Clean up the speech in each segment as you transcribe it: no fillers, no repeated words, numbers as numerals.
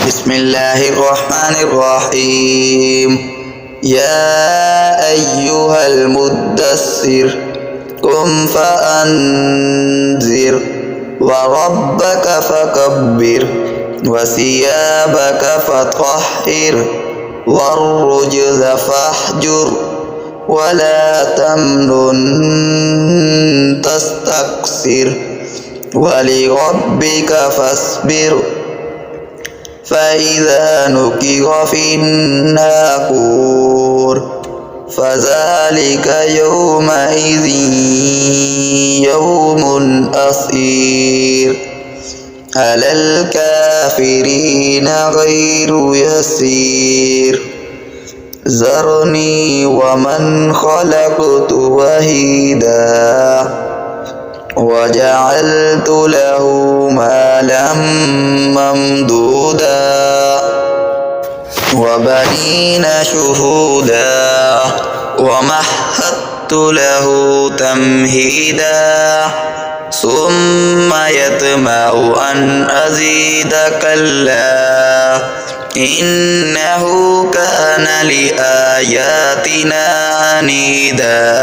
بسم الله الرحمن الرحيم. يا أيها المدثر قم فأنذر وربك فكبر وثيابك فطهر والرجز فاهجر ولا تمنن تستكثر ولربك فاصبر فإذا نقر في الناقور فذلك يومئذ يوم أسير على الكافرين غير يسير ذرني ومن خلقت وحيدا وجعلت له مالا ممدودا وبنين شهودا ومهدت له تمهيدا ثم يطمع أن أزيد كلا إنه كان لآياتنا عنيدا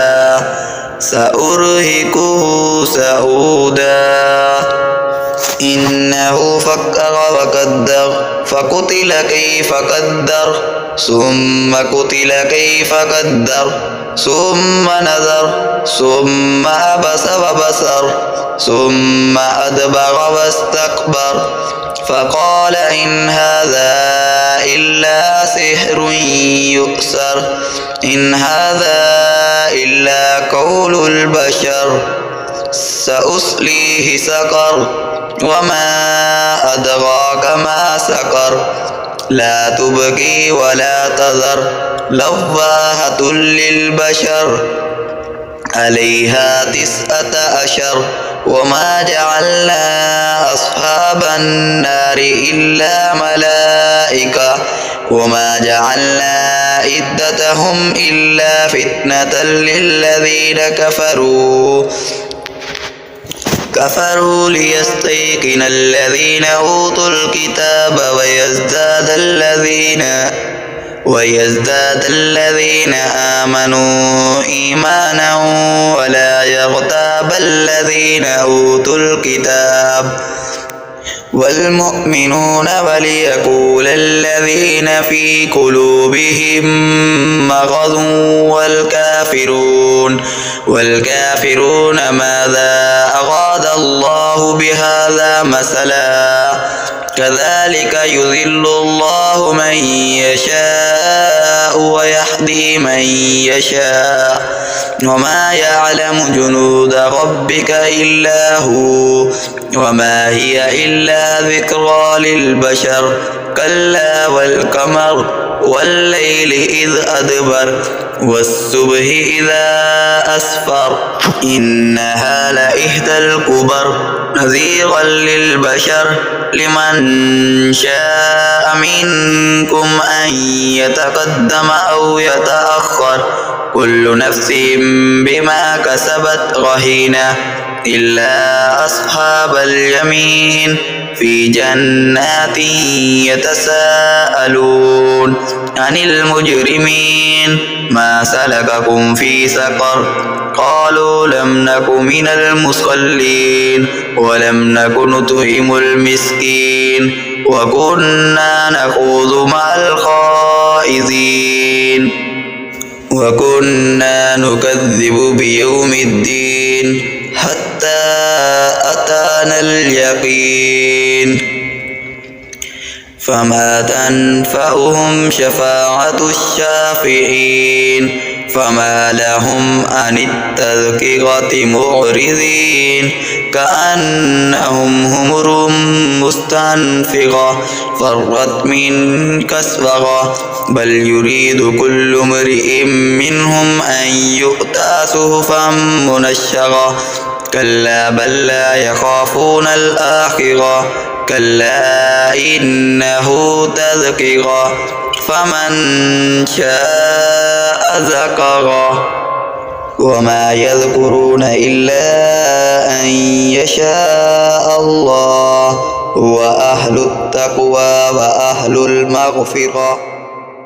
سأرهقه سعودا إنه فكر وقدر فقتل كيف قدر ثم قتل كيف قدر ثم نظر ثم عبس وبصر ثم أدبر واستكبر فقال إن هذا إلا سحر يؤثر إن هذا إلا قول البشر سأصليه سقر وما أدراك ما سقر لا تبقي ولا تذر لواحة للبشر عليها 19 وما جعلنا أصحاب النار إلا ملائكة وما جعلنا عدتهم إلا فتنة للذين كفروا ليستيقن الذين أوتوا الكتاب ويزداد الذين آمنوا إيمانا ولا يغتاب الذين أوتوا الكتاب والمؤمنون وليقول الذين في قلوبهم مرض والكافرون ماذا أراد الله بهذا مثلا كذلك يضل الله من يشاء ويهدي من يشاء وما يعلم جنود ربك إلا هو وما هي إلا ذكرى للبشر كلا والقمر والليل إذ أدبر والصبح إذا أسفر إنها لإحدى الكبر نذيرا للبشر لمن شاء منكم أن يتقدم أو يتأخر كل نفس بما كسبت رهينة إلا أصحاب اليمين في جنات يتساءلون عن المجرمين ما سلككم في سقر قالوا لم نك من المصلين ولم نك نطعم المسكين وكنا نخوض مع الخائضين وكنا نكذب بيوم الدين حتى أتانا اليقين فما تنفعهم شفاعة الشافعين فما لهم عن التذكرة معرضين كأنهم حمر مستنفرة فرت من كسفرة بل يريد كل امرئ منهم أن يؤتى صحفا منشرة كلا بل لا يخافون الآخرة كلا إنه تذكرة فمن شاء ذكره وما يذكرون إلا أن يشاء الله هو أهل التقوى وأهل المغفرة.